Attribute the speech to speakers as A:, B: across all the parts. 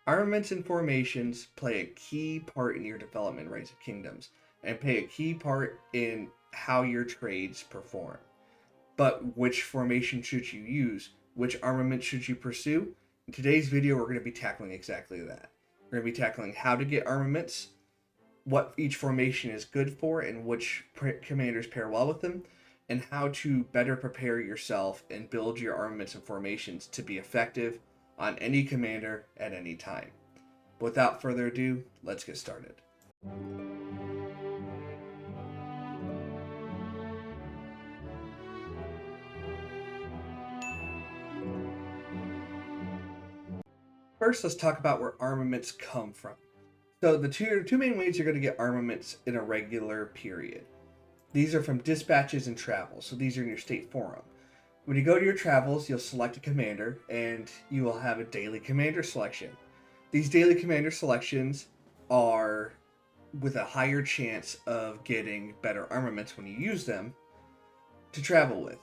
A: Armaments and formations play a key part in your development in Rise of Kingdoms and play a key part in how your trades perform. But which formation should you use? Which armament should you pursue? In today's video, we're going to be tackling exactly that. We're going to be tackling how to get armaments, what each formation is good for and which commanders pair well with them, and how to better prepare yourself and build your armaments and formations to be effective on any commander at any time. Without further ado, let's get started. First, let's talk about where armaments come from. So the two main ways you're going to get armaments in a regular period. These are from dispatches and travels, so these are in your state forum. When you go to your travels, you'll select a commander, and you will have a daily commander selection. These daily commander selections are with a higher chance of getting better armaments when you use them to travel with.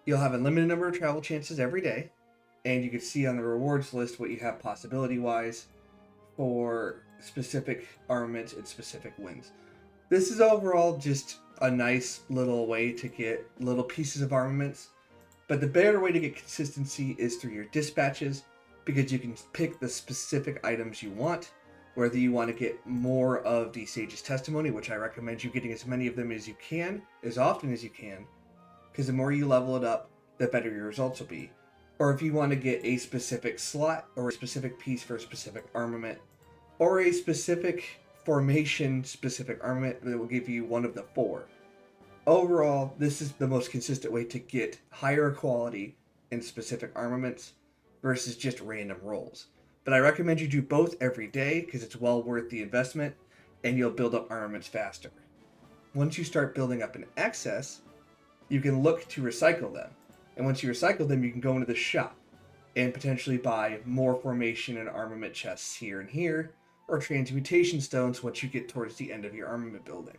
A: You'll have a limited number of travel chances every day, and you can see on the rewards list what you have possibility-wise for specific armaments and specific wins. This is overall just a nice little way to get little pieces of armaments, but the better way to get consistency is through your dispatches, because you can pick the specific items you want, whether you want to get more of the Sage's Testimony, which I recommend you getting as many of them as you can, as often as you can, because the more you level it up, the better your results will be. Or if you want to get a specific slot or a specific piece for a specific armament, or a specific formation specific armament that will give you one of the four. Overall, this is the most consistent way to get higher quality in specific armaments versus just random rolls. But I recommend you do both every day because it's well worth the investment and you'll build up armaments faster. Once you start building up an excess, you can look to recycle them. And once you recycle them, you can go into the shop and potentially buy more formation and armament chests here and here, or transmutation stones once you get towards the end of your armament building.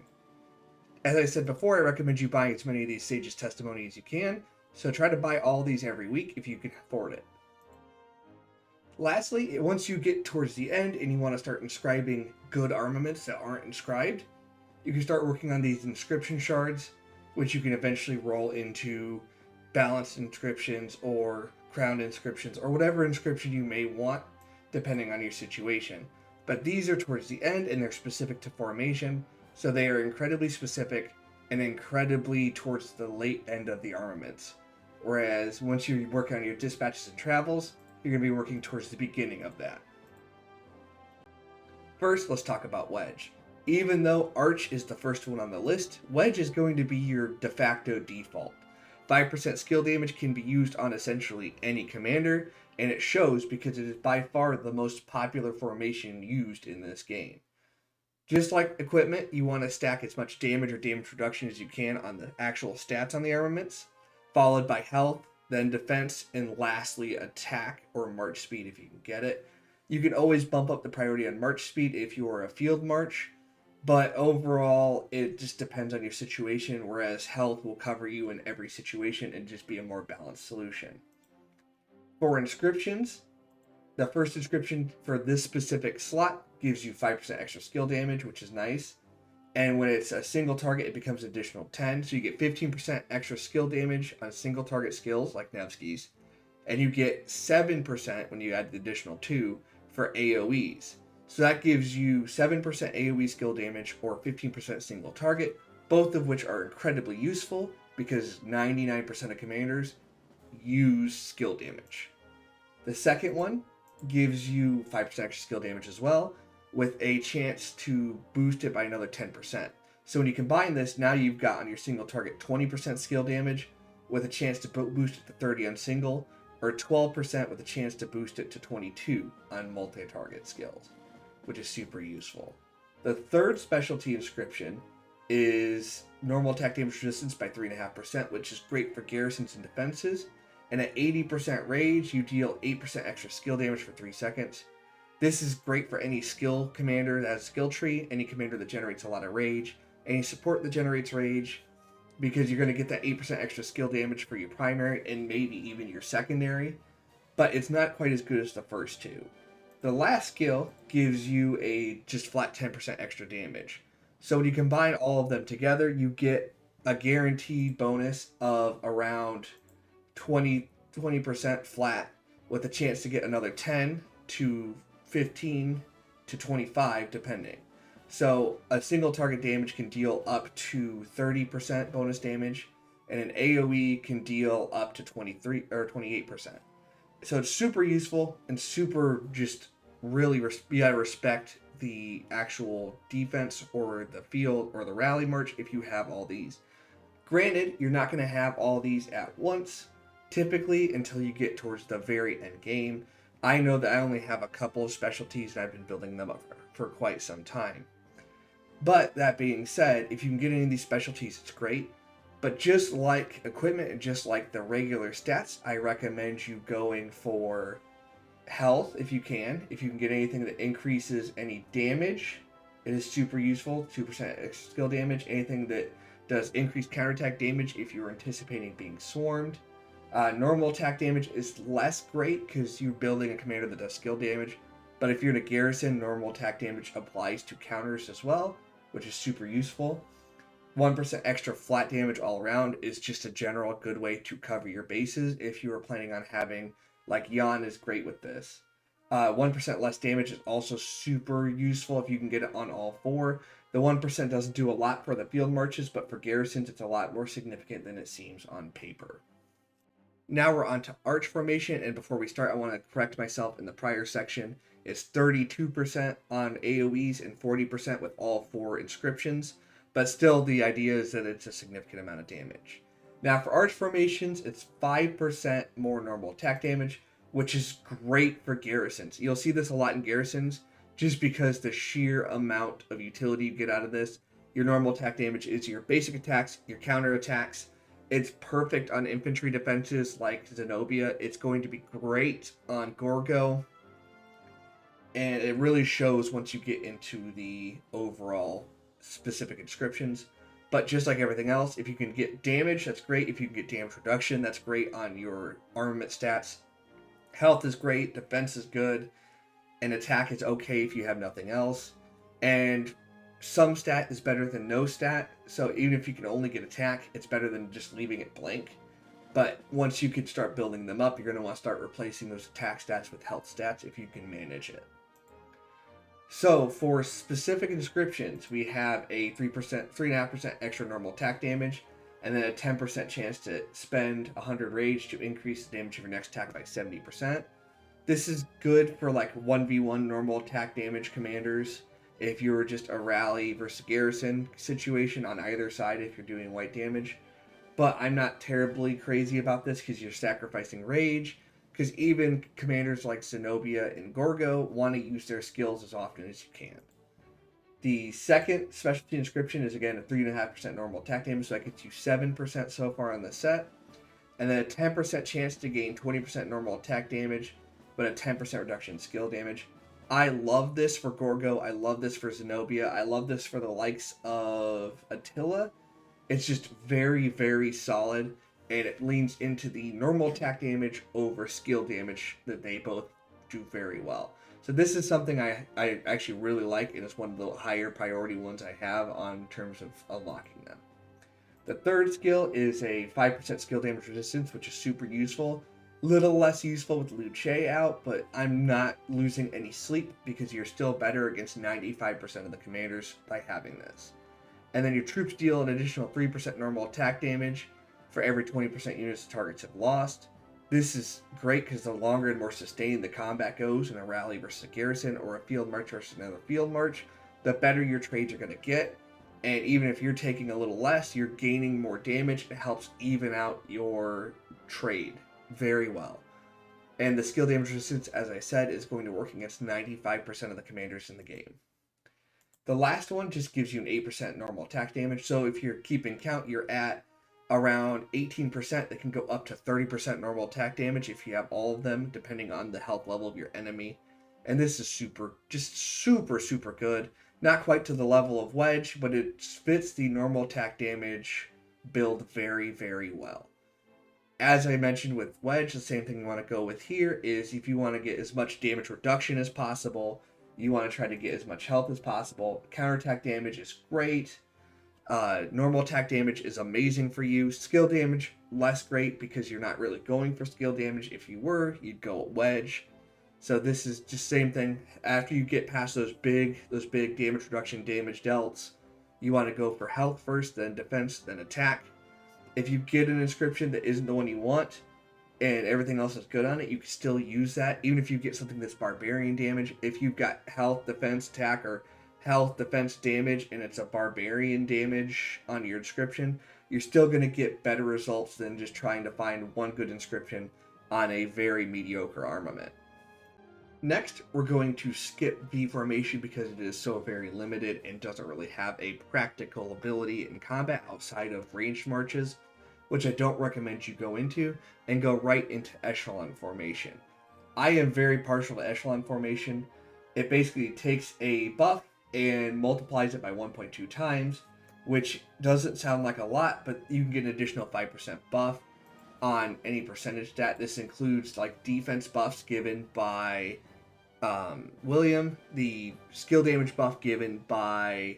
A: As I said before, I recommend you buying as many of these Sage's Testimony as you can, so try to buy all these every week if you can afford it. Lastly, once you get towards the end and you want to start inscribing good armaments that aren't inscribed, you can start working on these inscription shards, which you can eventually roll into balanced inscriptions or crowned inscriptions or whatever inscription you may want, depending on your situation. But these are towards the end and they're specific to formation, so they are incredibly specific and incredibly towards the late end of the armaments. Whereas once you work on your dispatches and travels, you're going to be working towards the beginning of that. First, let's talk about Wedge. Even though Arch is the first one on the list, Wedge is going to be your de facto default. 5% skill damage can be used on essentially any commander, and it shows because it is by far the most popular formation used in this game. Just like equipment, you want to stack as much damage or damage reduction as you can on the actual stats on the armaments, followed by health, then defense, and lastly attack or march speed if you can get it. You can always bump up the priority on march speed if you are a field march, but overall it just depends on your situation, whereas health will cover you in every situation and just be a more balanced solution. For inscriptions, the first inscription for this specific slot gives you 5% extra skill damage, which is nice. And when it's a single target, it becomes an additional 10. So you get 15% extra skill damage on single target skills like Nevsky's. And you get 7% when you add the additional 2 for AoEs. So that gives you 7% AoE skill damage or 15% single target, both of which are incredibly useful because 99% of commanders use skill damage. The second one gives you 5% extra skill damage as well, with a chance to boost it by another 10%. So when you combine this, now you've got on your single target 20% skill damage with a chance to boost it to 30 on single, or 12% with a chance to boost it to 22 on multi-target skills, which is super useful. The third specialty inscription is normal attack damage resistance by 3.5%, which is great for garrisons and defenses. And at 80% rage, you deal 8% extra skill damage for 3 seconds. This is great for any skill commander that has a skill tree, any commander that generates a lot of rage, any support that generates rage, because you're going to get that 8% extra skill damage for your primary and maybe even your secondary, but it's not quite as good as the first two. The last skill gives you a just flat 10% extra damage. So when you combine all of them together, you get a guaranteed bonus of around 20% flat, with a chance to get another 10 to 15 to 25 depending. So a single target damage can deal up to 30% bonus damage, and an AoE can deal up to 23 or 28%. So it's super useful and super just really you gotta respect the actual defense or the field or the rally march if you have all these. Granted, you're not going to have all these at once, typically until you get towards the very end game. I know that I only have a couple of specialties and I've been building them up for quite some time. But that being said, if you can get any of these specialties, it's great. But just like equipment and just like the regular stats, I recommend you going for health if you can. If you can get anything that increases any damage, it is super useful. 2% skill damage. Anything that does increased counterattack damage if you're anticipating being swarmed. Normal attack damage is less great because you're building a commander that does skill damage. But if you're in a garrison, normal attack damage applies to counters as well, which is super useful. 1% extra flat damage all around is just a general good way to cover your bases if you are planning on having, like Jan is great with this. 1% less damage is also super useful if you can get it on all four. The 1% doesn't do a lot for the field marches, but for garrisons it's a lot more significant than it seems on paper. Now we're on to Arch Formation, and before we start I want to correct myself in the prior section. It's 32% on AoEs and 40% with all four inscriptions. But still, the idea is that it's a significant amount of damage. Now, for Arch Formations, it's 5% more normal attack damage, which is great for garrisons. You'll see this a lot in garrisons, just because the sheer amount of utility you get out of this. Your normal attack damage is your basic attacks, your counter attacks. It's perfect on infantry defenses like Zenobia. It's going to be great on Gorgo. And it really shows once you get into the overall specific inscriptions. But just like everything else, if you can get damage, that's great. If you can get damage reduction, that's great on your armament stats. Health is great, defense is good, and attack is okay if you have nothing else. And some stat is better than no stat, so even if you can only get attack, it's better than just leaving it blank. But once you can start building them up, you're going to want to start replacing those attack stats with health stats if you can manage it. So for specific inscriptions, we have a 3.5% extra normal attack damage, and then a 10% chance to spend 100 rage to increase the damage of your next attack by 70%. This is good for like 1v1 normal attack damage commanders, if you were just a rally versus garrison situation on either side if you're doing white damage. But I'm not terribly crazy about this because you're sacrificing rage, because even commanders like Zenobia and Gorgo want to use their skills as often as you can. The second specialty inscription is again a 3.5% normal attack damage, so that gets you 7% so far on the set. And then a 10% chance to gain 20% normal attack damage, but a 10% reduction in skill damage. I love this for Gorgo, I love this for Zenobia, I love this for the likes of Attila. It's just very, very solid, and it leans into the normal attack damage over skill damage that they both do very well. So this is something I actually really like, and it's one of the higher priority ones I have on terms of unlocking them. The third skill is a 5% skill damage resistance, which is super useful. Little less useful with Luce out, but I'm not losing any sleep because you're still better against 95% of the commanders by having this. And then your troops deal an additional 3% normal attack damage for every 20% units the targets have lost. This is great because the longer and more sustained the combat goes in a rally versus a garrison or a field march versus another field march, the better your trades are going to get. And even if you're taking a little less, you're gaining more damage. It helps even out your trade very well. And the skill damage resistance, as I said, is going to work against 95% of the commanders in the game. The last one just gives you an 8% normal attack damage. So if you're keeping count, you're at around 18%. That can go up to 30% normal attack damage if you have all of them, depending on the health level of your enemy. And this is super good. Not quite to the level of Wedge, but it fits the normal attack damage build very, very well. As I mentioned with Wedge, the same thing you want to go with here is if you want to get as much damage reduction as possible, you want to try to get as much health as possible. Counterattack damage is great. Normal attack damage is amazing for you. Skill damage, less great because you're not really going for skill damage. If you were, you'd go Wedge. So this is just same thing. After you get past those big damage reduction, damage delts, you want to go for health first, then defense, then attack. If you get an inscription that isn't the one you want, and everything else is good on it, you can still use that. Even if you get something that's barbarian damage, if you've got health, defense, attack, or health, defense, damage, and it's a barbarian damage on your inscription, you're still going to get better results than just trying to find one good inscription on a very mediocre armament. Next, we're going to skip V Formation because it is so very limited and doesn't really have a practical ability in combat outside of ranged marches, which I don't recommend you go into, and go right into Echelon Formation. I am very partial to Echelon Formation. It basically takes a buff and multiplies it by 1.2 times, which doesn't sound like a lot, but you can get an additional 5% buff on any percentage stat. This includes like defense buffs given by William, the skill damage buff given by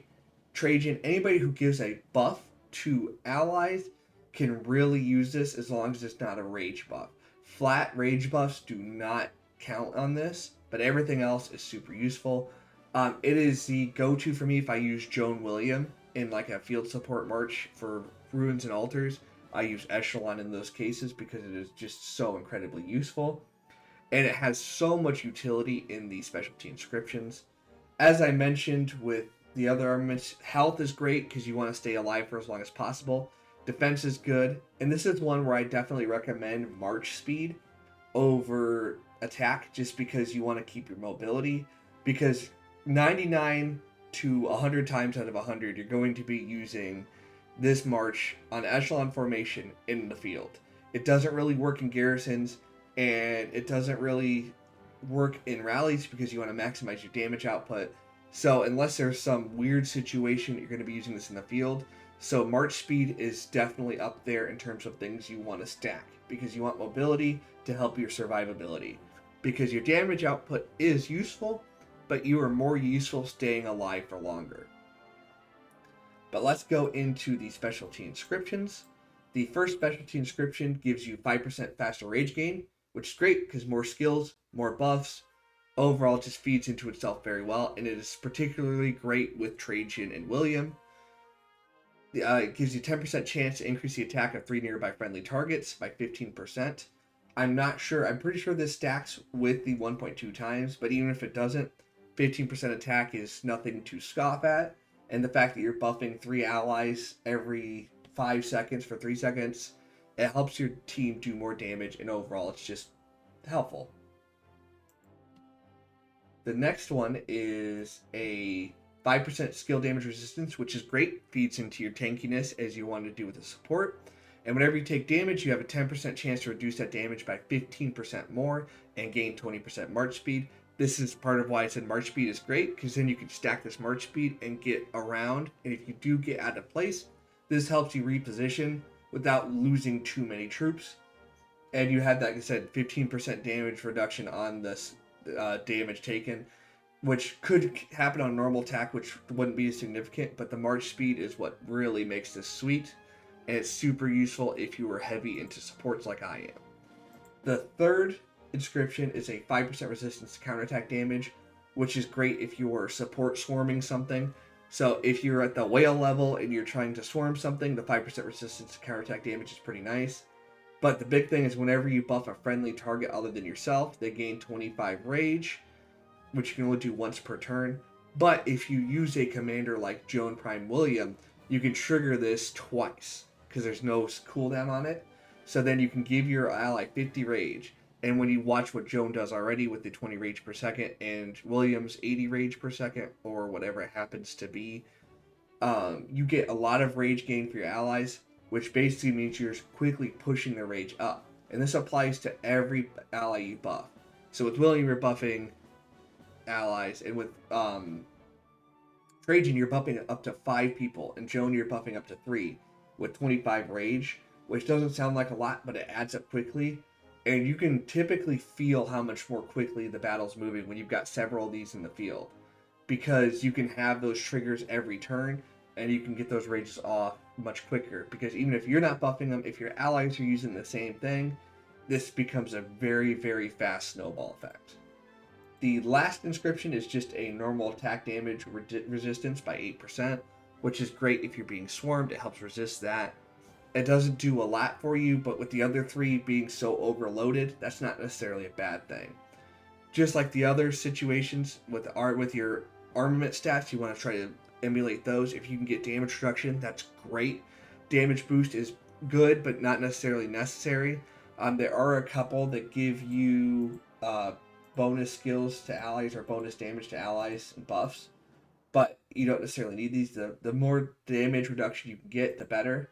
A: Trajan. Anybody who gives a buff to allies can really use this as long as it's not a rage buff. Flat rage buffs do not count on this, but everything else is super useful. It is the go-to for me if I use Joan William in like a field support march for ruins and altars. I use Echelon in those cases because it is just so incredibly useful. And it has so much utility in the specialty inscriptions. As I mentioned with the other armaments, health is great because you want to stay alive for as long as possible. Defense is good. And this is one where I definitely recommend march speed over attack just because you want to keep your mobility. Because 99 to 100 times out of 100, you're going to be using this march on Echelon Formation in the field. It doesn't really work in garrisons, and it doesn't really work in rallies because you want to maximize your damage output. So unless there's some weird situation, you're going to be using this in the field. So march speed is definitely up there in terms of things you want to stack because you want mobility to help your survivability. Because your damage output is useful, but you are more useful staying alive for longer. But let's go into the specialty inscriptions. The first specialty inscription gives you 5% faster rage gain, which is great because more skills, more buffs. Overall, it just feeds into itself very well, and it is particularly great with Trajan and William. It gives you 10% chance to increase the attack of 3 nearby friendly targets by 15%. I'm not sure. I'm pretty sure this stacks with the 1.2 times, but even if it doesn't, 15% attack is nothing to scoff at. And the fact that you're buffing 3 allies every 5 seconds for 3 seconds, it helps your team do more damage, and overall it's just helpful. The next one is a 5% skill damage resistance, which is great. Feeds into your tankiness as you want to do with the support. And whenever you take damage, you have a 10% chance to reduce that damage by 15% more and gain 20% march speed. This is part of why I said march speed is great, because then you can stack this march speed and get around. And if you do get out of place, this helps you reposition without losing too many troops. And you have, like I said, 15% damage reduction on this damage taken, which could happen on normal attack, which wouldn't be significant, but the march speed is what really makes this sweet, and it's super useful if you are heavy into supports like I am. The third inscription is a 5% resistance to counterattack damage, which is great if you are support swarming something. So if you're at the whale level and you're trying to swarm something, the 5% resistance to counterattack damage is pretty nice. But the big thing is whenever you buff a friendly target other than yourself, they gain 25 rage, which you can only do once per turn. But if you use a commander like Joan Prime William, you can trigger this twice because there's no cooldown on it. So then you can give your ally 50 rage. And when you watch what Joan does already with the 20 rage per second and William's 80 rage per second, or whatever it happens to be, you get a lot of rage gain for your allies, which basically means you're quickly pushing the rage up. And this applies to every ally you buff. So with William, you're buffing allies, and with Trajan, you're buffing up to 5 people, and Joan, you're buffing up to 3 with 25 rage. which doesn't sound like a lot, but it adds up quickly. And you can typically feel how much more quickly the battle's moving when you've got several of these in the field, because you can have those triggers every turn, and you can get those rages off much quicker. Because even if you're not buffing them, if your allies are using the same thing, this becomes a very, very fast snowball effect. The last inscription is just a normal attack damage resistance by 8%, which is great if you're being swarmed. It helps resist that. It doesn't do a lot for you, but with the other three being so overloaded, that's not necessarily a bad thing. Just like the other situations with your armament stats, you want to try to emulate those. If you can get damage reduction, that's great. Damage boost is good, but not necessarily necessary. There are a couple that give you bonus skills to allies or bonus damage to allies and buffs, but you don't necessarily need these. The more damage reduction you can get, the better.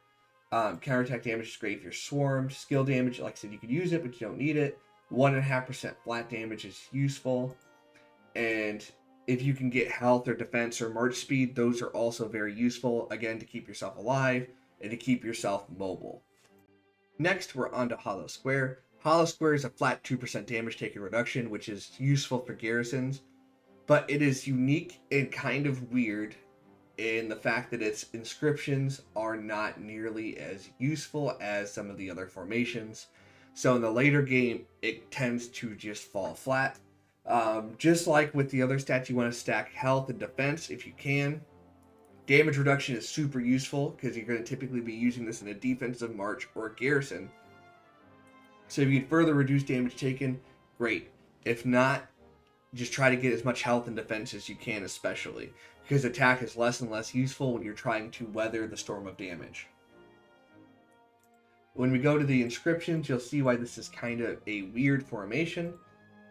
A: Counterattack damage is great if you're swarmed. Skill damage, like I said, you can use it, but you don't need it. 1.5% flat damage is useful. And if you can get health or defense or march speed, those are also very useful, again, to keep yourself alive and to keep yourself mobile. Next, we're on to Hollow Square. Hollow Square is a flat 2% damage taken reduction, which is useful for garrisons, but it is unique and kind of weird in the fact that its inscriptions are not nearly as useful as some of the other formations. So in the later game, it tends to just fall flat. Just like with the other stats, you want to stack health and defense if you can. Damage reduction is super useful because you're going to typically be using this in a defensive march or a garrison. So if you can further reduce damage taken, great. If not, just try to get as much health and defense as you can, especially because attack is less and less useful when you're trying to weather the storm of damage. When we go to the inscriptions, you'll see why this is kind of a weird formation.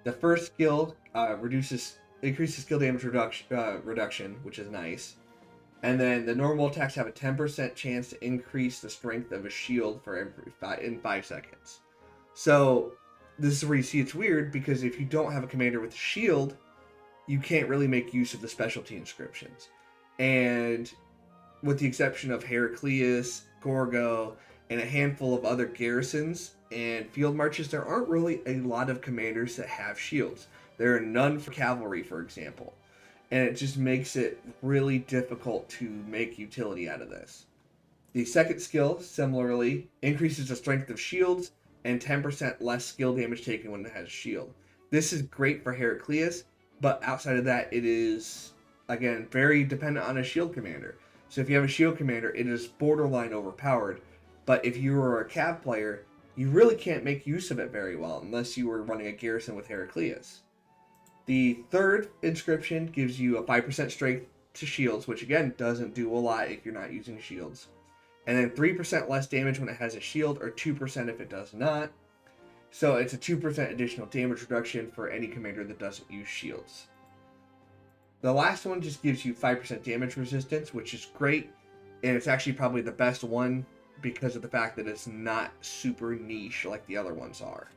A: The first skill increases skill damage reduction, which is nice. And then the normal attacks have a 10% chance to increase the strength of a shield in 5 seconds. So this is where you see it's weird, because if you don't have a commander with a shield, you can't really make use of the specialty inscriptions. And with the exception of Heraclius, Gorgo, and a handful of other garrisons and field marches, there aren't really a lot of commanders that have shields. There are none for cavalry, for example. And it just makes it really difficult to make utility out of this. The second skill, similarly, increases the strength of shields and 10% less skill damage taken when it has a shield. This is great for Heraclius, but outside of that, it is, again, very dependent on a shield commander. So if you have a shield commander, it is borderline overpowered. But if you are a cav player, you really can't make use of it very well unless you were running a garrison with Heraclius. The third inscription gives you a 5% strength to shields, which again doesn't do a lot if you're not using shields. And then 3% less damage when it has a shield, or 2% if it does not. So it's a 2% additional damage reduction for any commander that doesn't use shields. The last one just gives you 5% damage resistance, which is great. And it's actually probably the best one because of the fact that it's not super niche like the other ones are.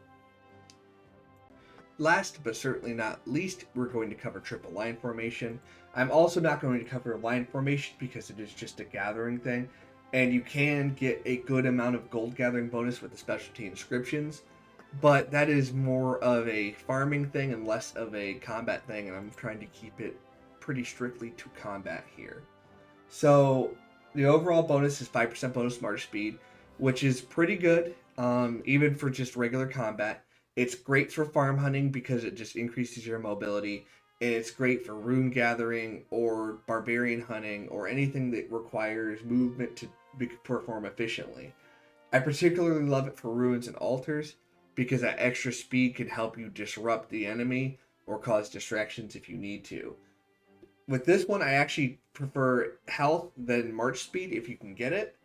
A: Last but certainly not least, we're going to cover triple line formation. I'm also not going to cover line formation because it is just a gathering thing. And you can get a good amount of gold gathering bonus with the specialty inscriptions. But that is more of a farming thing and less of a combat thing, and I'm trying to keep it pretty strictly to combat here. So the overall bonus is 5% bonus march speed, which is pretty good, even for just regular combat. It's great for farm hunting because it just increases your mobility, and it's great for rune gathering or barbarian hunting or anything that requires movement to perform efficiently. I particularly love it for ruins and altars, because that extra speed can help you disrupt the enemy or cause distractions if you need to. With this one, I actually prefer health than march speed if you can get it,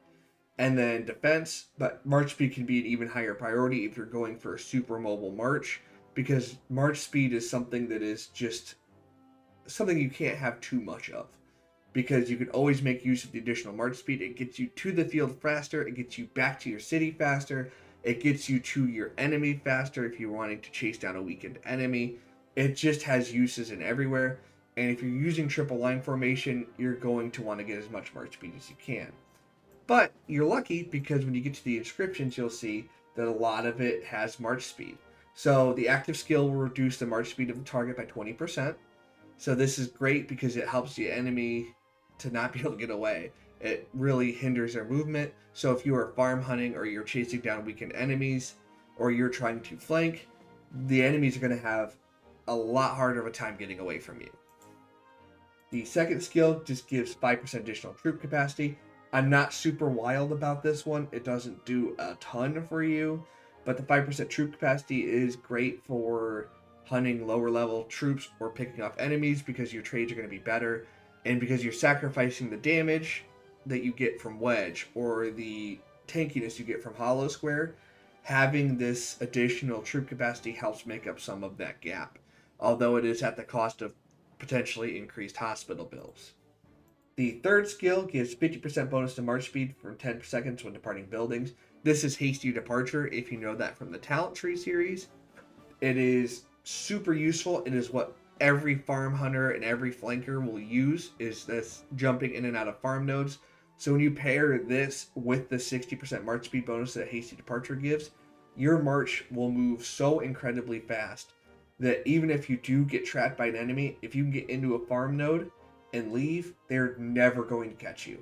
A: and then defense, but march speed can be an even higher priority if you're going for a super mobile march, because march speed is something that is just something you can't have too much of, because you can always make use of the additional march speed. It gets you to the field faster, it gets you back to your city faster, it gets you to your enemy faster if you're wanting to chase down a weakened enemy. It just has uses in everywhere. And if you're using triple line formation, you're going to want to get as much march speed as you can. But you're lucky because when you get to the inscriptions, you'll see that a lot of it has march speed. So the active skill will reduce the march speed of the target by 20%. So this is great because it helps the enemy to not be able to get away. It really hinders their movement. So if you are farm hunting or you're chasing down weakened enemies or you're trying to flank, the enemies are going to have a lot harder of a time getting away from you. The second skill just gives 5% additional troop capacity. I'm not super wild about this one. It doesn't do a ton for you, but the 5% troop capacity is great for hunting lower level troops or picking off enemies because your trades are going to be better, and because you're sacrificing the damage that you get from Wedge or the tankiness you get from Hollow Square. Having this additional troop capacity helps make up some of that gap, although it is at the cost of potentially increased hospital bills. The third skill gives 50% bonus to march speed for 10 seconds when departing buildings. This is hasty departure if you know that from the talent tree series. It is super useful. It is what every farm hunter and every flanker will use, is this jumping in and out of farm nodes. So when you pair this with the 60% march speed bonus that hasty departure gives, your march will move so incredibly fast that even if you do get trapped by an enemy, if you can get into a farm node and leave, they're never going to catch you.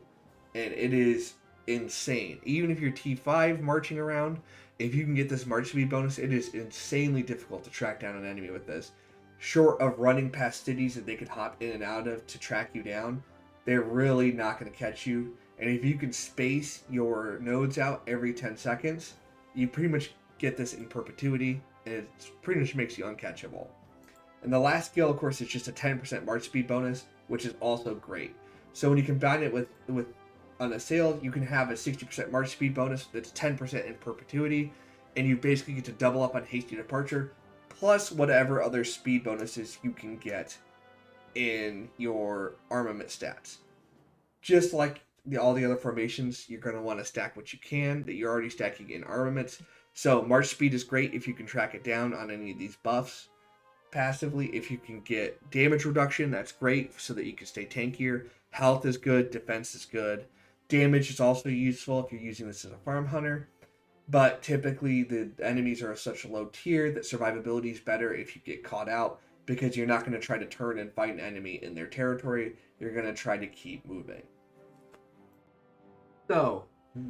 A: And it is insane. Even if you're T5 marching around, if you can get this march speed bonus, it is insanely difficult to track down an enemy with this. Short of running past cities that they could hop in and out of to track you down, they're really not going to catch you. And if you can space your nodes out every 10 seconds, you pretty much get this in perpetuity, and it pretty much makes you uncatchable. And the last skill, of course, is just a 10% march speed bonus, which is also great. So when you combine it with an assail, you can have a 60% march speed bonus that's 10% in perpetuity, and you basically get to double up on hasty departure, plus whatever other speed bonuses you can get in your armament stats. Just like all the other formations, you're going to want to stack what you can that you're already stacking in armaments. So march speed is great if you can track it down on any of these buffs. Passively, if you can get damage reduction, that's great so that you can stay tankier. Health is good, defense is good. Damage is also useful if you're using this as a farm hunter. But typically the enemies are such a low tier that survivability is better if you get caught out, because you're not going to try to turn and fight an enemy in their territory. You're going to try to keep moving. So,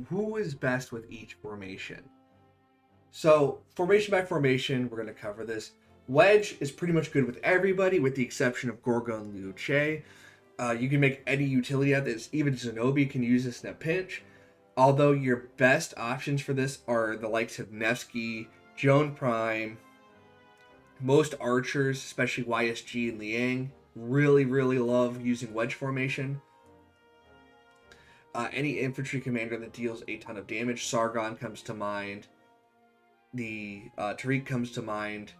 A: who is best with each formation? So, formation by formation, we're going to cover this. Wedge is pretty much good with everybody, with the exception of Gorgo and Liu Che. You can make any utility out of this. Even Zenobia can use this in a pinch. Although your best options for this are the likes of Nevsky, Joan Prime, most archers, especially YSG and Liang, really love using Wedge Formation. Any infantry commander that deals a ton of damage, Sargon comes to mind. The Tariq comes to mind.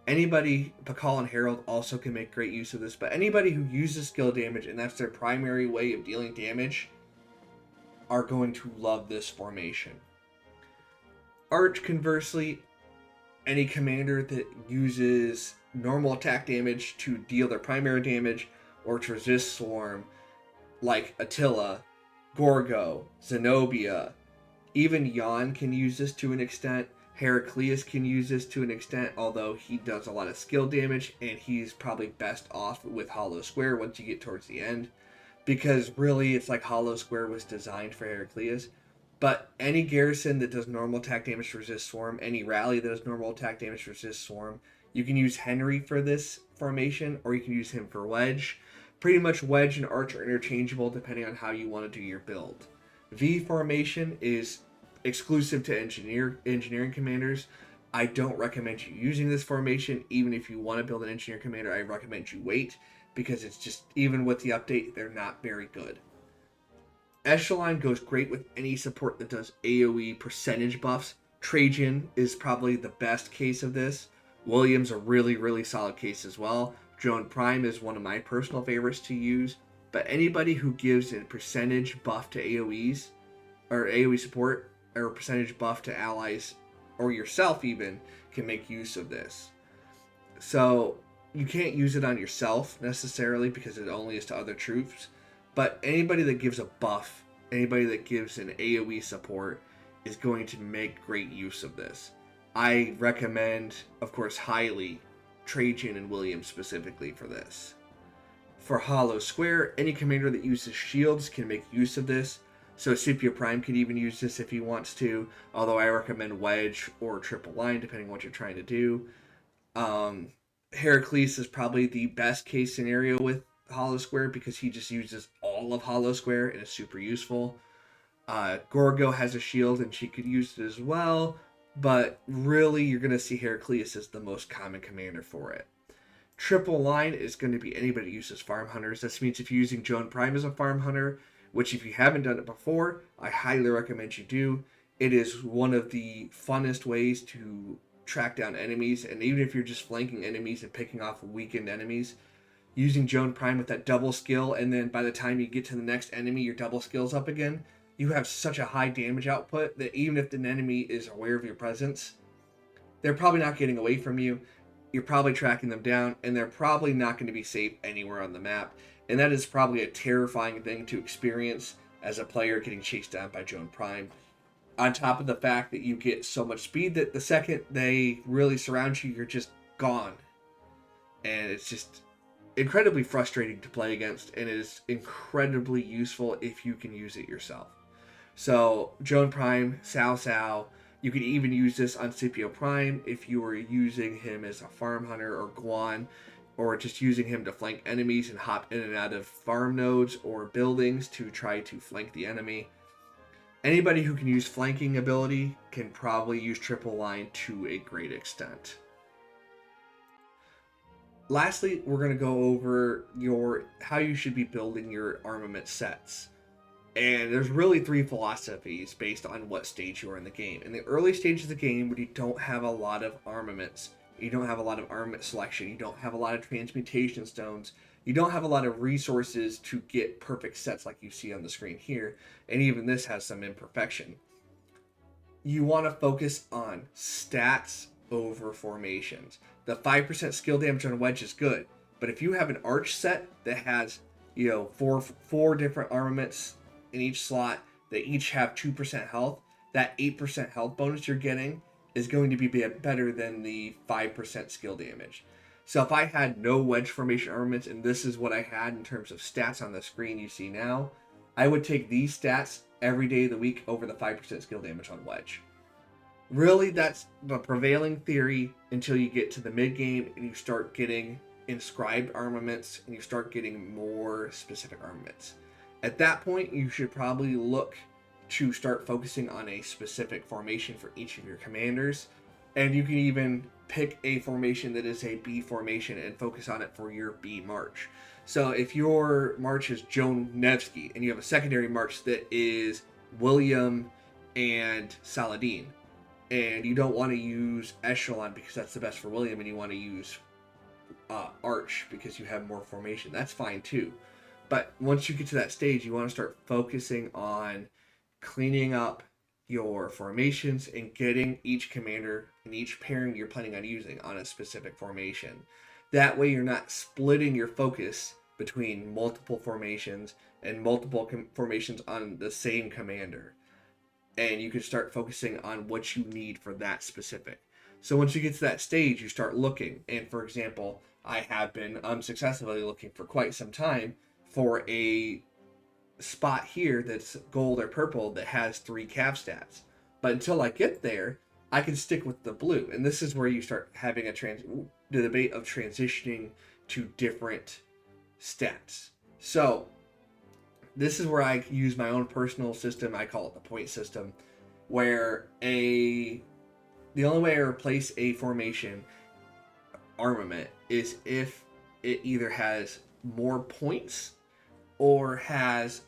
A: Anybody, Pakal and Herald also can make great use of this, but anybody who uses skill damage and that's their primary way of dealing damage are going to love this formation. Arch, conversely, any commander that uses normal attack damage to deal their primary damage or to resist swarm, like Attila, Gorgo, Zenobia, even Jan can use this to an extent. Heraclius can use this to an extent, although he does a lot of skill damage, and he's probably best off with Hollow Square once you get towards the end, because really it's like Hollow Square was designed for Heraclius. But any garrison that does normal attack damage to resist swarm, any rally that does normal attack damage to resist swarm, you can use Henry for this formation, or you can use him for Wedge. Pretty much Wedge and Arch are interchangeable depending on how you want to do your build. V formation is exclusive to engineering commanders. I don't recommend you using this formation. Even if you want to build an engineer commander, I recommend you wait, because it's just, even with the update, they're not very good. Echelon goes great with any support that does AoE percentage buffs. Trajan is probably the best case of this. William's a really solid case as well. Joan Prime is one of my personal favorites to use. But anybody who gives a percentage buff to AoEs, or AoE support, or a percentage buff to allies, or yourself even, can make use of this. So you can't use it on yourself necessarily, because it only is to other troops. But anybody that gives a buff anybody that gives an AoE support is going to make great use of this. I recommend, of course, highly Trajan and William specifically for this. For Hollow Square, any commander that uses shields can make use of this. So Scipio Prime can even use this if he wants to, although I recommend Wedge or Triple Line depending on what you're trying to do. Heracles is probably the best case scenario with Hollow Square because he just uses all of Hollow Square and is super useful. Gorgo has a shield and she could use it as well, but really you're going to see Heracles as the most common commander for it. Triple Line is going to be anybody that uses Farm Hunters. This means if you're using Joan Prime as a Farm Hunter, which if you haven't done it before, I highly recommend you do. It is one of the funnest ways to track down enemies, and even if you're just flanking enemies and picking off weakened enemies, using Joan Prime with that double skill, and then by the time you get to the next enemy, your double skill's up again, you have such a high damage output that even if an enemy is aware of your presence, they're probably not getting away from you. You're probably tracking them down, and they're probably not going to be safe anywhere on the map. And that is probably a terrifying thing to experience as a player getting chased down by Joan Prime. On top of the fact that you get so much speed that the second they really surround you, you're just gone. And it's just incredibly frustrating to play against, and it is incredibly useful if you can use it yourself. So, Joan Prime, Sao, you could even use this on Scipio Prime if you were using him as a farm hunter or Guan, or just using him to flank enemies and hop in and out of farm nodes or buildings to try to flank the enemy. Anybody who can use flanking ability can probably use Triple Line to a great extent. Lastly, we're going to go over how you should be building your armament sets. And there's really 3 philosophies based on what stage you are in the game. In the early stages of the game, where you don't have a lot of armaments, you don't have a lot of armament selection, you don't have a lot of transmutation stones, you don't have a lot of resources to get perfect sets like you see on the screen here, and even this has some imperfection. You want to focus on stats over formations. The 5% skill damage on Wedge is good, but if you have an arch set that has, four different armaments in each slot that each have 2% health, that 8% health bonus you're getting is going to be better than the 5% skill damage. So if I had no Wedge Formation armaments, and this is what I had in terms of stats on the screen you see now, I would take these stats every day of the week over the 5% skill damage on Wedge. Really, that's the prevailing theory until you get to the mid-game and you start getting inscribed armaments and you start getting more specific armaments. At that point, you should probably look to start focusing on a specific formation for each of your commanders. And you can even pick a formation that is a B formation and focus on it for your B march. So if your march is Joan Nevsky and you have a secondary march that is William and Saladin, and you don't want to use Echelon because that's the best for William, and you want to use Arch because you have more formation, that's fine too. But once you get to that stage, you want to start focusing on cleaning up your formations and getting each commander and each pairing you're planning on using on a specific formation. That way you're not splitting your focus between multiple formations and multiple formations on the same commander. And you can start focusing on what you need for that specific. So once you get to that stage, you start looking. And for example, I have been unsuccessfully looking for quite some time for a spot here that's gold or purple that has 3 cav stats. But until I get there, I can stick with the blue. And this is where you start having the debate of transitioning to different stats. So this is where I use my own personal system. I call it the point system, where the only way I replace a formation armament is if it either has more points or has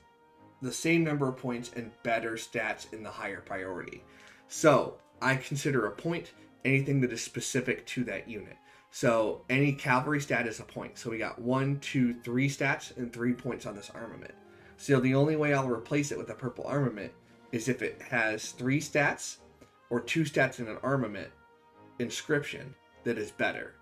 A: the same number of points and better stats in the higher priority. So I consider a point anything that is specific to that unit. So any cavalry stat is a point. So we got 1, 2, 3 stats and 3 points on this armament. So the only way I'll replace it with a purple armament is if it has 3 stats or 2 stats in an armament inscription that is better.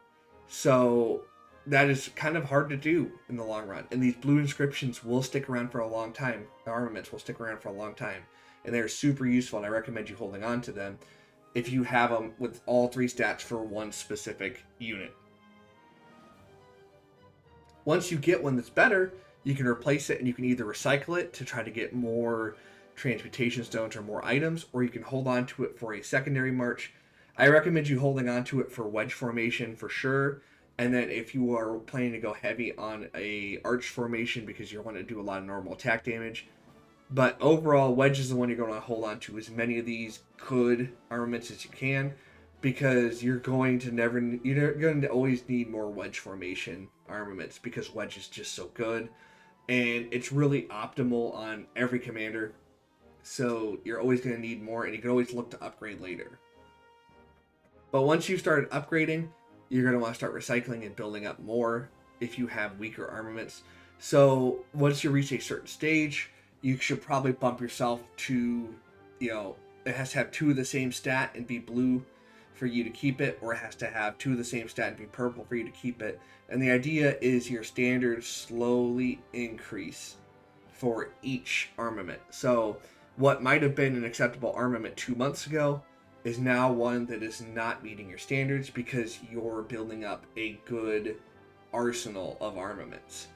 A: So that is kind of hard to do in the long run. And these blue inscriptions will stick around for a long time. The armaments will stick around for a long time. And they're super useful, and I recommend you holding on to them if you have them with all 3 stats for one specific unit. Once you get one that's better, you can replace it, and you can either recycle it to try to get more transmutation stones or more items, or you can hold on to it for a secondary march. I recommend you holding on to it for Wedge Formation for sure. And then if you are planning to go heavy on a Arch Formation because you want to do a lot of normal attack damage. But overall, Wedge is the one you're going to hold on to as many of these good armaments as you can, because you're going to always need more Wedge Formation armaments because Wedge is just so good. And it's really optimal on every commander. So you're always going to need more, and you can always look to upgrade later. But once you start upgrading, you're going to want to start recycling and building up more if you have weaker armaments. So once you reach a certain stage, you should probably bump yourself to, it has to have 2 of the same stat and be blue for you to keep it, or it has to have 2 of the same stat and be purple for you to keep it. And the idea is your standards slowly increase for each armament. So what might have been an acceptable armament 2 months ago is now one that is not meeting your standards because you're building up a good arsenal of armaments.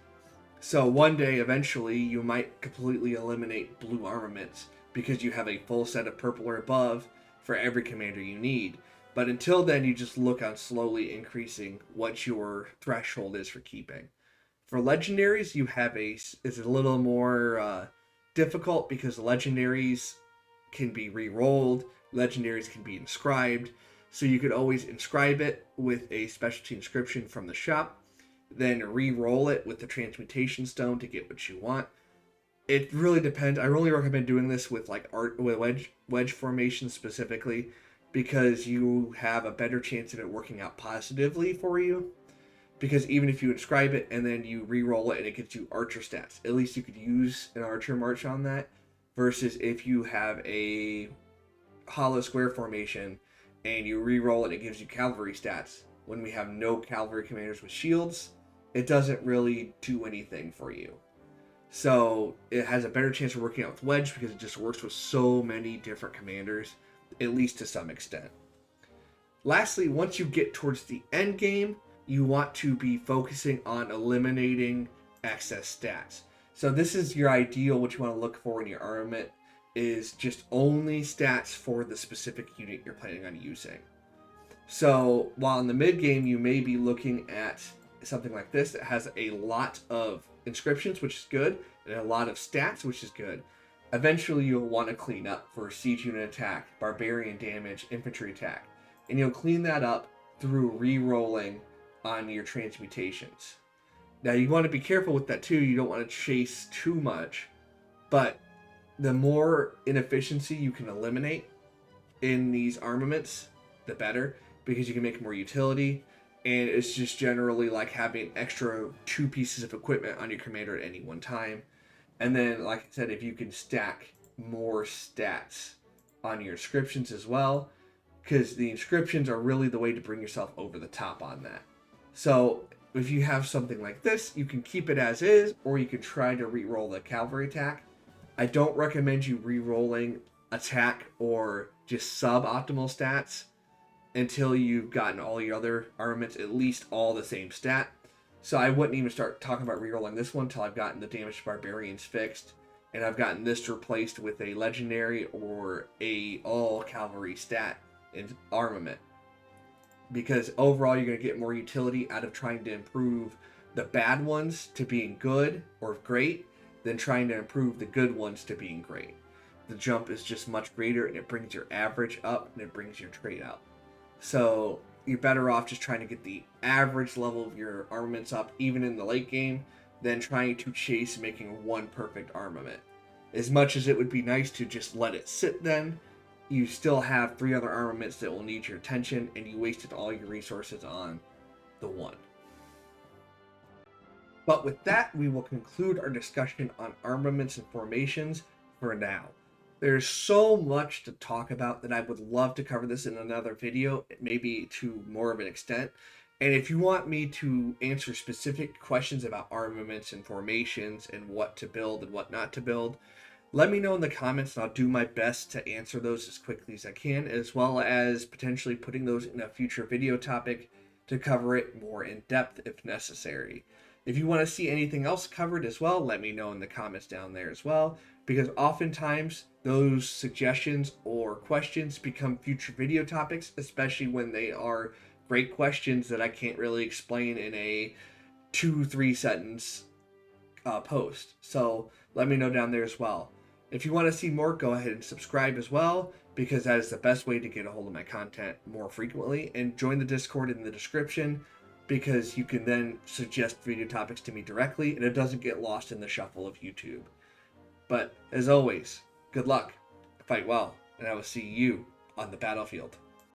A: So one day, eventually, you might completely eliminate blue armaments because you have a full set of purple or above for every commander you need. But until then, you just look on slowly increasing what your threshold is for keeping. For legendaries, you have it's a little more difficult because legendaries can be re-rolled, legendaries can be inscribed, so you could always inscribe it with a specialty inscription from the shop, then re-roll it with the transmutation stone to get what you want. It really depends. I really recommend doing this with wedge formation specifically, because you have a better chance of it working out positively for you. Because even if you inscribe it and then you re-roll it and it gives you archer stats, at least you could use an archer march on that, versus if you have a hollow square formation and you re-roll it and it gives you cavalry stats. When we have no cavalry commanders with shields, it doesn't really do anything for you. So it has a better chance of working out with Wedge because it just works with so many different commanders, at least to some extent. Lastly, once you get towards the end game, you want to be focusing on eliminating excess stats. So this is your ideal, what you want to look for in your armament is just only stats for the specific unit you're planning on using. So while in the mid game you may be looking at something like this that has a lot of inscriptions, which is good, and a lot of stats, which is good, eventually you'll want to clean up for siege unit attack, barbarian damage, infantry attack, and you'll clean that up through re-rolling on your transmutations. Now you want to be careful with that too. You don't want to chase too much, but the more inefficiency you can eliminate in these armaments, the better, because you can make more utility, and it's just generally like having extra 2 pieces of equipment on your commander at any one time. And then, like I said, if you can stack more stats on your inscriptions as well, because the inscriptions are really the way to bring yourself over the top on that. So if you have something like this, you can keep it as is, or you can try to re-roll the cavalry attack. I don't recommend you re-rolling attack or just suboptimal stats until you've gotten all your other armaments at least all the same stat. So I wouldn't even start talking about re-rolling this one until I've gotten the damaged barbarians fixed, and I've gotten this replaced with a legendary or a all cavalry stat in armament. Because overall you're going to get more utility out of trying to improve the bad ones to being good or great than trying to improve the good ones to being great. The jump is just much greater, and it brings your average up and it brings your trait up. So you're better off just trying to get the average level of your armaments up even in the late game than trying to chase making one perfect armament. As much as it would be nice to just let it sit then, you still have 3 other armaments that will need your attention, and you wasted all your resources on the one. But with that, we will conclude our discussion on armaments and formations for now. There's so much to talk about that I would love to cover this in another video, maybe to more of an extent. And if you want me to answer specific questions about armaments and formations and what to build and what not to build, let me know in the comments and I'll do my best to answer those as quickly as I can, as well as potentially putting those in a future video topic to cover it more in depth if necessary. If you want to see anything else covered as well, let me know in the comments down there as well, because oftentimes those suggestions or questions become future video topics, especially when they are great questions that I can't really explain in a 2-3 sentence post. So let me know down there as well. If you want to see more, go ahead and subscribe as well, because that is the best way to get a hold of my content more frequently. And join the Discord in the description, because you can then suggest video topics to me directly and it doesn't get lost in the shuffle of YouTube. But as always, good luck, fight well, and I will see you on the battlefield.